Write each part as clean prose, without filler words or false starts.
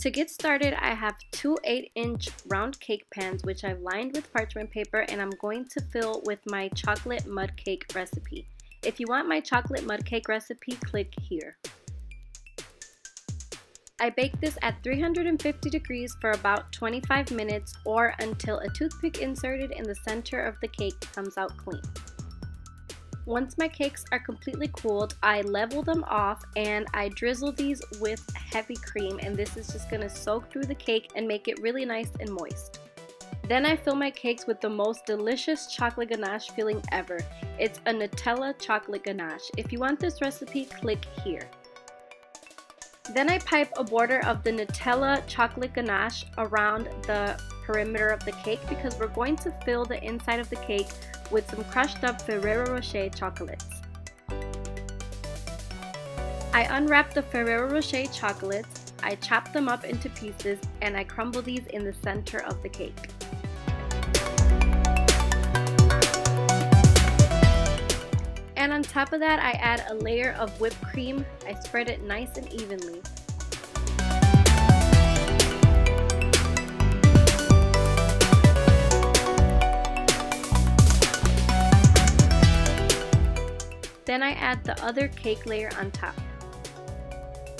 To get started, I have two 8-inch round cake pans which I've lined with parchment paper, and I'm going to fill with my chocolate mud cake recipe. If you want my chocolate mud cake recipe, click here. I bake this at 350 degrees for about 25 minutes or until a toothpick inserted in the center of the cake comes out clean. Once my cakes are completely cooled, I level them off and I drizzle these with heavy cream, and this is just going to soak through the cake and make it really nice and moist. Then I fill my cakes with the most delicious chocolate ganache filling ever. It's a Nutella chocolate ganache. If you want this recipe, click here. Then I pipe a border of the Nutella chocolate ganache around the perimeter of the cake because we're going to fill the inside of the cake with some crushed up Ferrero Rocher chocolates. I unwrap the Ferrero Rocher chocolates, I chop them up into pieces, and I crumble these in the center of the cake. And on top of that, I add a layer of whipped cream. I spread it nice and evenly. Then I add the other cake layer on top.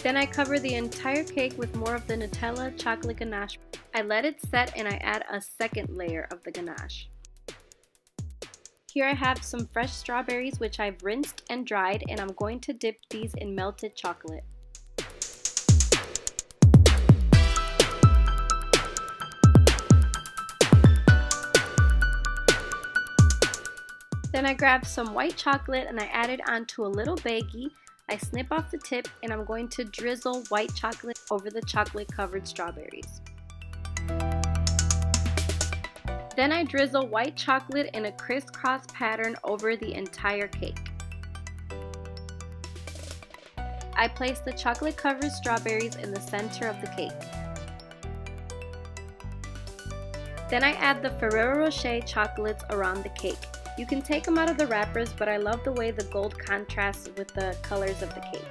Then I cover the entire cake with more of the Nutella chocolate ganache. I let it set and I add a second layer of the ganache. Here I have some fresh strawberries which I've rinsed and dried, and I'm going to dip these in melted chocolate. Then I grab some white chocolate and I add it onto a little baggie. I snip off the tip and I'm going to drizzle white chocolate over the chocolate covered strawberries. Then I drizzle white chocolate in a crisscross pattern over the entire cake. I place the chocolate covered strawberries in the center of the cake. Then I add the Ferrero Rocher chocolates around the cake. You can take them out of the wrappers, but I love the way the gold contrasts with the colors of the cake.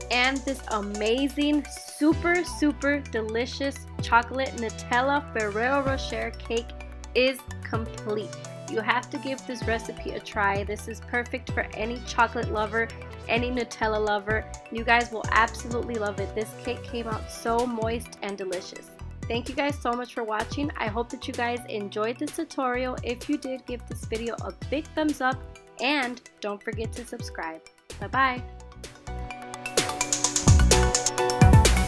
And this amazing, super delicious chocolate Nutella Ferrero Rocher cake is complete. You have to give this recipe a try. This is perfect for any chocolate lover, any Nutella lover. You guys will absolutely love it. This cake came out so moist and delicious. Thank you guys so much for watching. I hope that you guys enjoyed this tutorial. If you did, give this video a big thumbs up and don't forget to subscribe. Bye bye.